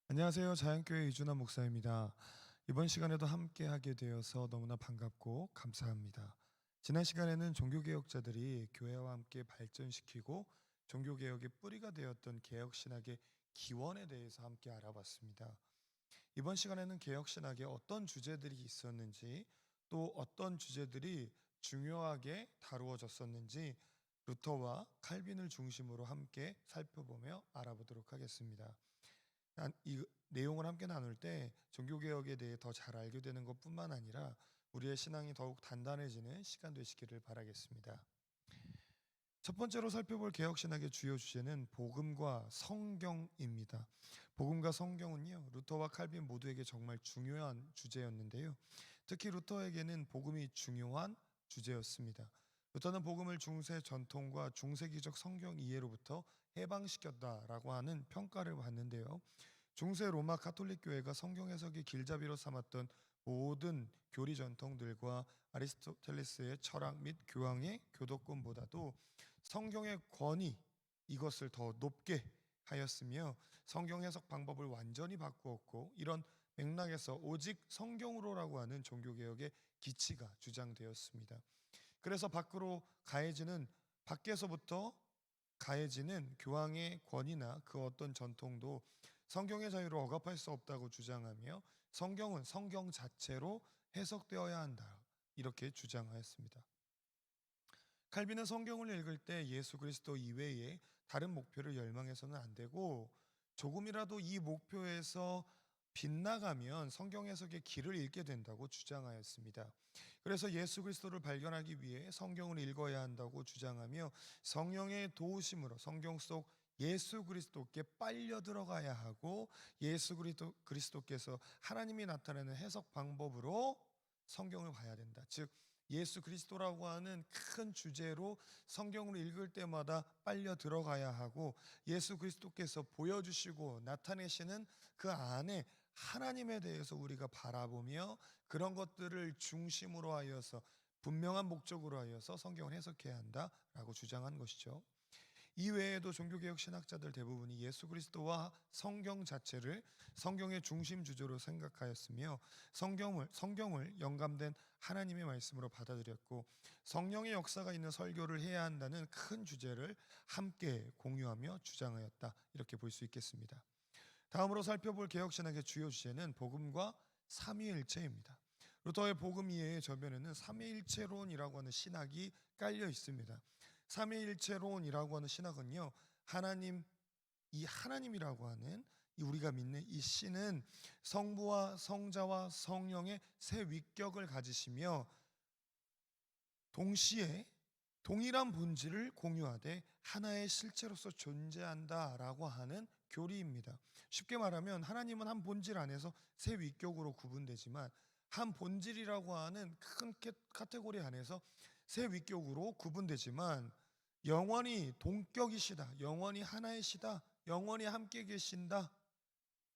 안녕하세요. 자연교회 이준환 목사입니다. 이번 시간에도 함께 하게 되어서 너무나 반갑고 감사합니다. 지난 시간에는 종교개혁자들이 교회와 함께 발전시키고 종교개혁의 뿌리가 되었던 개혁신학의 기원에 대해서 함께 알아봤습니다. 이번 시간에는 개혁신학에 어떤 주제들이 있었는지, 또 어떤 주제들이 중요하게 다루어졌었는지 루터와 칼빈을 중심으로 함께 살펴보며 알아보도록 하겠습니다. 이 내용을 함께 나눌 때 종교개혁에 대해 더 잘 알게 되는 것뿐만 아니라 우리의 신앙이 더욱 단단해지는 시간 되시기를 바라겠습니다. 첫 번째로 살펴볼 개혁신학의 주요 주제는 복음과 성경입니다. 복음과 성경은요, 루터와 칼빈 모두에게 정말 중요한 주제였는데요. 특히 루터에게는 복음이 중요한 주제였습니다. 루터는 복음을 중세 전통과 중세기적 성경 이해로부터 해방시켰다라고 하는 평가를 받는데요. 중세 로마 가톨릭 교회가 성경 해석의 길잡이로 삼았던 모든 교리 전통들과 아리스토텔레스의 철학 및 교황의 교도권보다도 성경의 권위, 이것을 더 높게 하였으며 성경 해석 방법을 완전히 바꾸었고, 이런 맥락에서 오직 성경으로라고 하는 종교개혁의 기치가 주장되었습니다. 그래서 밖에서부터 가해지는 교황의 권위나 그 어떤 전통도 성경의 자유를 억압할 수 없다고 주장하며, 성경은 성경 자체로 해석되어야 한다, 이렇게 주장하였습니다. 칼빈은 성경을 읽을 때 예수 그리스도 이외에 다른 목표를 열망해서는 안 되고, 조금이라도 이 목표에서 빗나가면 성경 해석의 길을 잃게 된다고 주장하였습니다. 그래서 예수 그리스도를 발견하기 위해 성경을 읽어야 한다고 주장하며, 성령의 도우심으로 성경 속 예수 그리스도께 빨려 들어가야 하고, 그리스도께서 하나님이 나타내는 해석 방법으로 성경을 봐야 된다. 즉 예수 그리스도라고 하는 큰 주제로 성경을 읽을 때마다 빨려 들어가야 하고, 예수 그리스도께서 보여주시고 나타내시는 그 안에 하나님에 대해서 우리가 바라보며, 그런 것들을 중심으로 하여서 분명한 목적으로 하여서 성경을 해석해야 한다라고 주장한 것이죠. 이외에도 종교개혁 신학자들 대부분이 예수 그리스도와 성경 자체를 성경의 중심 주제로 생각하였으며, 성경을 영감된 하나님의 말씀으로 받아들였고, 성령의 역사가 있는 설교를 해야 한다는 큰 주제를 함께 공유하며 주장하였다, 이렇게 볼 수 있겠습니다. 다음으로 살펴볼 개혁신학의 주요 주제는 복음과 삼위일체입니다. 루터의 복음 이해의 저변에는 삼위일체론이라고 하는 신학이 깔려 있습니다. 삼위일체론이라고 하는 신학은요, 이 하나님이라고 하는 우리가 믿는 이 신은 성부와 성자와 성령의 세 위격을 가지시며, 동시에 동일한 본질을 공유하되 하나의 실체로서 존재한다라고 하는 교리입니다. 쉽게 말하면 하나님은 한 본질 안에서 세 위격으로 구분되지만, 한 본질이라고 하는 큰 카테고리 안에서 세 위격으로 구분되지만, 영원히 동격이시다, 영원히 하나이시다, 영원히 함께 계신다,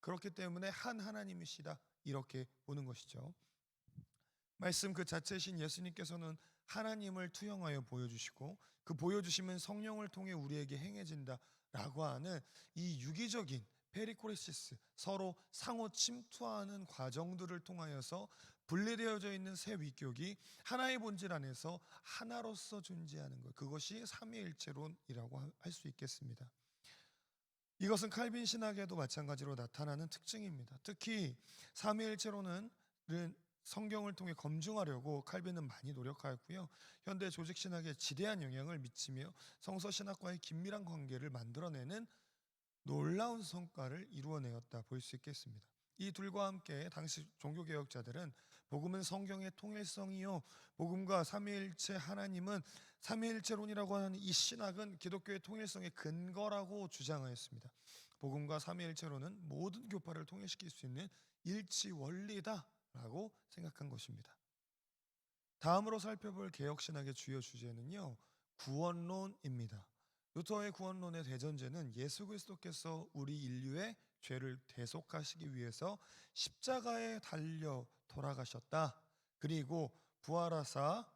그렇기 때문에 한 하나님이시다, 이렇게 보는 것이죠. 말씀 그 자체이신 예수님께서는 하나님을 투영하여 보여주시고, 그 보여주심은 성령을 통해 우리에게 행해진다라고 하는 이 유기적인 페리코레시스, 서로 상호 침투하는 과정들을 통하여서 분리되어져 있는 세 위격이 하나의 본질 안에서 하나로서 존재하는 것, 그것이 삼위일체론이라고 할 수 있겠습니다. 이것은 칼빈 신학에도 마찬가지로 나타나는 특징입니다. 특히 삼위일체론은 성경을 통해 검증하려고 칼빈은 많이 노력하였고요, 현대 조직신학에 지대한 영향을 미치며 성서신학과의 긴밀한 관계를 만들어내는 놀라운 성과를 이루어내었다 볼 수 있겠습니다. 이 둘과 함께 당시 종교개혁자들은 복음은 성경의 통일성이요, 복음과 삼위일체 하나님은, 삼위일체론이라고 하는 이 신학은 기독교의 통일성의 근거라고 주장하였습니다. 복음과 삼위일체론은 모든 교파를 통일시킬 수 있는 일치 원리다라고 생각한 것입니다. 다음으로 살펴볼 개혁신학의 주요 주제는요, 구원론입니다. 루터의 구원론의 대전제는 예수 그리스도께서 우리 인류의 죄를 대속하시기 위해서 십자가에 달려 돌아가셨다, 그리고 부활하사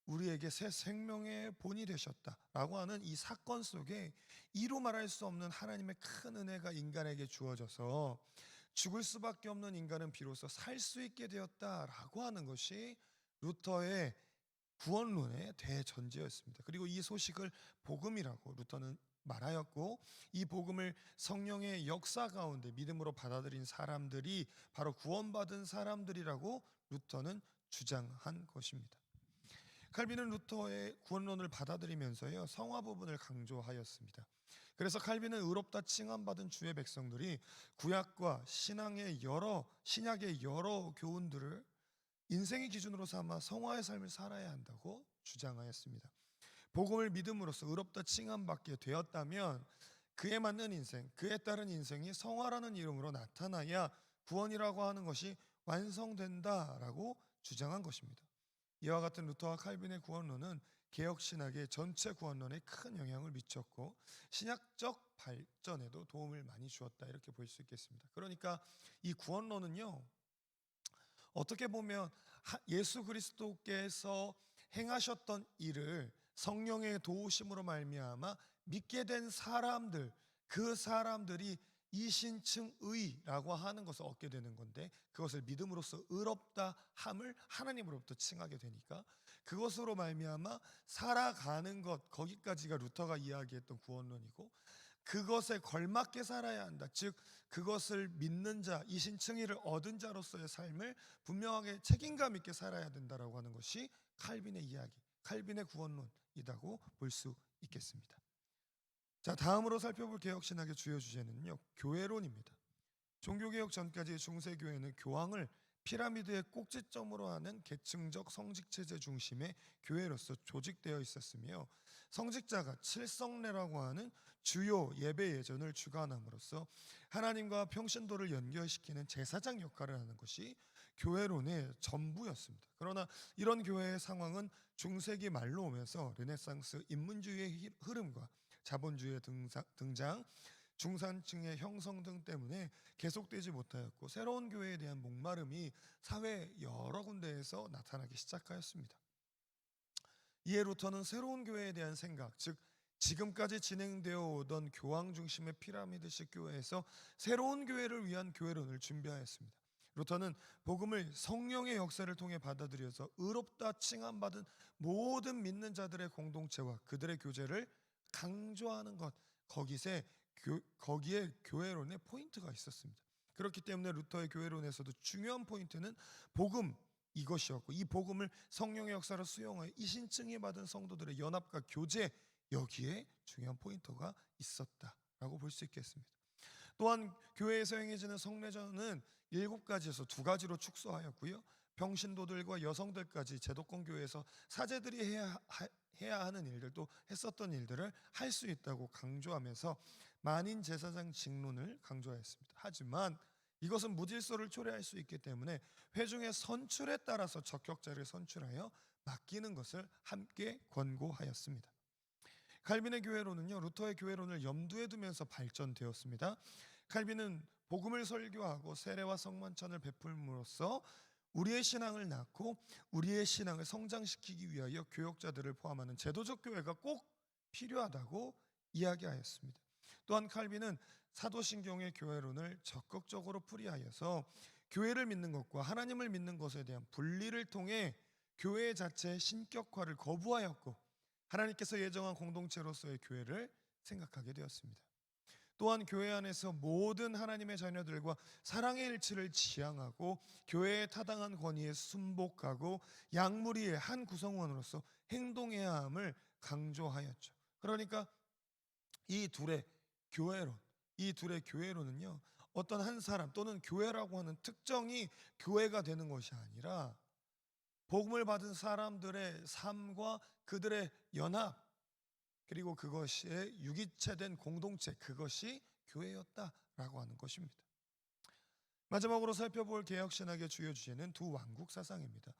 우리에게 새 생명의 본이 되셨다라고 하는 이 사건 속에 이루 말할 수 없는 하나님의 큰 은혜가 인간에게 주어져서 죽을 수밖에 없는 인간은 비로소 살 수 있게 되었다라고 하는 것이 루터의 구원론의 대전제였습니다. 그리고 이 소식을 복음이라고 루터는 말하였고, 이 복음을 성령의 역사 가운데 믿음으로 받아들인 사람들이 바로 구원받은 사람들이라고 루터는 주장한 것입니다. 칼빈은 루터의 구원론을 받아들이면서요, 성화 부분을 강조하였습니다. 그래서 칼빈은 의롭다 칭함받은 주의 백성들이 구약과 신약의 여러 교훈들을 인생의 기준으로 삼아 성화의 삶을 살아야 한다고 주장하였습니다. 복음을 믿음으로써 의롭다 칭함받게 되었다면 그에 맞는 인생, 그에 따른 인생이 성화라는 이름으로 나타나야 구원이라고 하는 것이 완성된다라고 주장한 것입니다. 이와 같은 루터와 칼빈의 구원론은 개혁 신학의 전체 구원론에 큰 영향을 미쳤고 신학적 발전에도 도움을 많이 주었다, 이렇게 볼 수 있겠습니다. 그러니까 이 구원론은요, 어떻게 보면 예수 그리스도께서 행하셨던 일을 성령의 도우심으로 말미암아 믿게 된 사람들, 그 사람들이 이신칭의라고 하는 것을 얻게 되는 건데, 그것을 믿음으로써 의롭다 함을 하나님으로부터 칭하게 되니까 그것으로 말미암아 살아가는 것, 거기까지가 루터가 이야기했던 구원론이고, 그것에 걸맞게 살아야 한다, 즉 그것을 믿는 자, 이신칭의를 얻은 자로서의 삶을 분명하게 책임감 있게 살아야 된다라고 하는 것이 칼빈의 이야기, 칼빈의 구원론이라고 볼 수 있겠습니다. 자, 다음으로 살펴볼 개혁신학의 주요 주제는요, 교회론입니다. 종교개혁 전까지 중세교회는 교황을 피라미드의 꼭지점으로 하는 계층적 성직체제 중심의 교회로서 조직되어 있었으며, 성직자가 칠성례라고 하는 주요 예배 예전을 주관함으로써 하나님과 평신도를 연결시키는 제사장 역할을 하는 것이 교회론의 전부였습니다. 그러나 이런 교회의 상황은 중세기 말로 오면서 르네상스 인문주의의 흐름과 자본주의의 등장, 중산층의 형성 등 때문에 계속되지 못하였고, 새로운 교회에 대한 목마름이 사회 여러 군데에서 나타나기 시작하였습니다. 이에 루터는 새로운 교회에 대한 생각, 즉 지금까지 진행되어 오던 교황 중심의 피라미드식 교회에서 새로운 교회를 위한 교회론을 준비하였습니다. 루터는 복음을 성령의 역사를 통해 받아들여서 의롭다 칭함받은 모든 믿는 자들의 공동체와 그들의 교제를 강조하는 것, 거기에 교회론의 포인트가 있었습니다. 그렇기 때문에 루터의 교회론에서도 중요한 포인트는 복음, 이것이었고, 이 복음을 성령의 역사로 수용하여 이신칭의 받은 성도들의 연합과 교제, 여기에 중요한 포인트가 있었다라고 볼 수 있겠습니다. 또한 교회에서 행해지는 성례전은 7가지에서 2가지로 축소하였고요, 평신도들과 여성들까지 제도권 교회에서 사제들이 해야 하는 일들도 했었던 일들을 할 수 있다고 강조하면서 만인 제사장 직론을 강조하였습니다. 하지만 이것은 무질서를 초래할 수 있기 때문에 회중의 선출에 따라서 적격자를 선출하여 맡기는 것을 함께 권고하였습니다. 칼빈의 교회론은요, 루터의 교회론을 염두에 두면서 발전되었습니다. 칼빈은 복음을 설교하고 세례와 성만찬을 베풀므로써 우리의 신앙을 낳고 우리의 신앙을 성장시키기 위하여 교역자들을 포함하는 제도적 교회가 꼭 필요하다고 이야기하였습니다. 또한 칼빈은 사도신경의 교회론을 적극적으로 풀이하여서 교회를 믿는 것과 하나님을 믿는 것에 대한 분리를 통해 교회 자체의 신격화를 거부하였고, 하나님께서 예정한 공동체로서의 교회를 생각하게 되었습니다. 또한 교회 안에서 모든 하나님의 자녀들과 사랑의 일치를 지향하고 교회에 타당한 권위에 순복하고 양무리의 한 구성원으로서 행동해야 함을 강조하였죠. 그러니까 이 둘의 교회론은요, 어떤 한 사람 또는 교회라고 하는 특정이 교회가 되는 것이 아니라 복음을 받은 사람들의 삶과 그들의 연합, 그리고 그것이 유기체된 공동체, 그것이 교회였다라고 하는 것입니다. 마지막으로 살펴볼 개혁신학의 주요 주제는 두 왕국 사상입니다.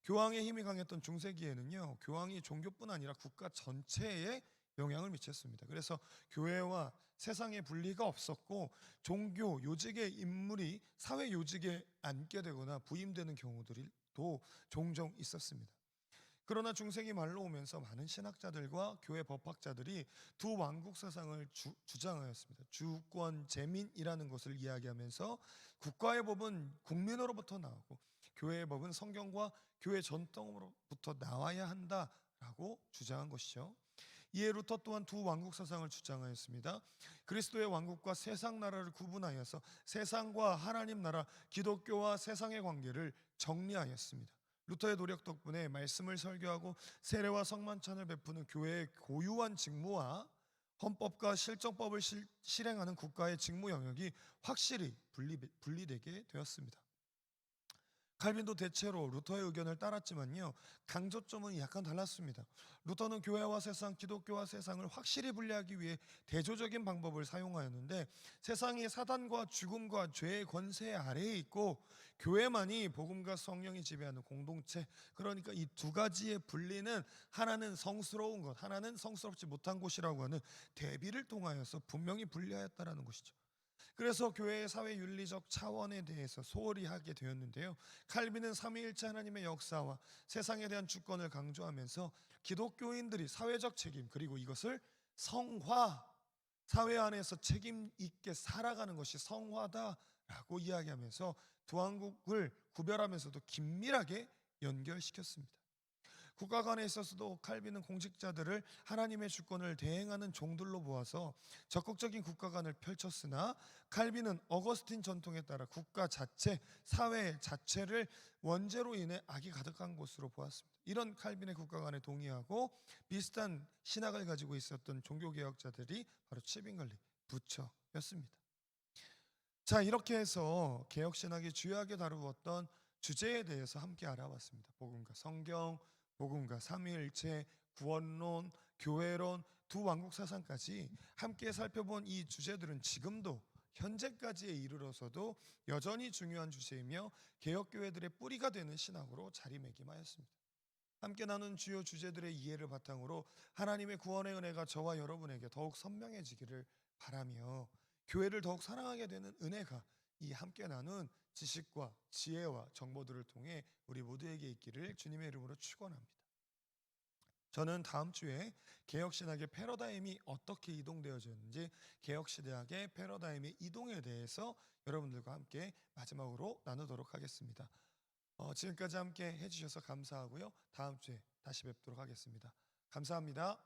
교황의 힘이 강했던 중세기에는요, 교황이 종교뿐 아니라 국가 전체에 영향을 미쳤습니다. 그래서 교회와 세상의 분리가 없었고, 종교 요직의 인물이 사회 요직에 앉게 되거나 부임되는 경우들이 또 종종 있었습니다. 그러나 중세기 말로 오면서 많은 신학자들과 교회 법학자들이 두 왕국 사상을 주장하였습니다. 주권 재민이라는 것을 이야기하면서 국가의 법은 국민으로부터 나오고 교회의 법은 성경과 교회 전통으로부터 나와야 한다라고 주장한 것이죠. 이에 루터 또한 두 왕국 사상을 주장하였습니다. 그리스도의 왕국과 세상 나라를 구분하여서 세상과 하나님 나라, 기독교와 세상의 관계를 정리하였습니다. 루터의 노력 덕분에 말씀을 설교하고 세례와 성만찬을 베푸는 교회의 고유한 직무와 헌법과 실정법을 실행하는 국가의 직무 영역이 확실히 분리되게 되었습니다. 칼빈도 대체로 루터의 의견을 따랐지만요, 강조점은 약간 달랐습니다. 루터는 교회와 세상, 기독교와 세상을 확실히 분리하기 위해 대조적인 방법을 사용하였는데, 세상이 사단과 죽음과 죄의 권세 아래에 있고 교회만이 복음과 성령이 지배하는 공동체, 그러니까 이 두 가지의 분리는 하나는 성스러운 것, 하나는 성스럽지 못한 곳이라고 하는 대비를 통하여서 분명히 분리하였다라는 것이죠. 그래서 교회의 사회 윤리적 차원에 대해서 소홀히 하게 되었는데요. 칼빈은 삼위일체 하나님의 역사와 세상에 대한 주권을 강조하면서 기독교인들이 사회적 책임, 그리고 이것을 성화, 사회 안에서 책임 있게 살아가는 것이 성화다라고 이야기하면서 두 왕국을 구별하면서도 긴밀하게 연결시켰습니다. 국가 간에 있어서도 칼빈은 공직자들을 하나님의 주권을 대행하는 종들로 보아서 적극적인 국가 간을 펼쳤으나, 칼빈은 어거스틴 전통에 따라 국가 자체, 사회 자체를 원죄로 인해 악이 가득한 곳으로 보았습니다. 이런 칼빈의 국가 간에 동의하고 비슷한 신학을 가지고 있었던 종교개혁자들이 바로 치빙글리, 부처였습니다. 자, 이렇게 해서 개혁신학이 주요하게 다루었던 주제에 대해서 함께 알아봤습니다. 복음과 성경, 복음과 삼위일체, 구원론, 교회론, 두 왕국 사상까지 함께 살펴본 이 주제들은 지금도 현재까지에 이르러서도 여전히 중요한 주제이며 개혁교회들의 뿌리가 되는 신학으로 자리매김하였습니다. 함께 나눈 주요 주제들의 이해를 바탕으로 하나님의 구원의 은혜가 저와 여러분에게 더욱 선명해지기를 바라며, 교회를 더욱 사랑하게 되는 은혜가 이 함께 나눈 지식과 지혜와 정보들을 통해 우리 모두에게 있기를 주님의 이름으로 축원합니다. 저는 다음 주에 개혁신학의 패러다임이 어떻게 이동되어졌는지, 개혁시대학의 패러다임의 이동에 대해서 여러분들과 함께 마지막으로 나누도록 하겠습니다. 지금까지 함께 해주셔서 감사하고요. 다음 주에 다시 뵙도록 하겠습니다. 감사합니다.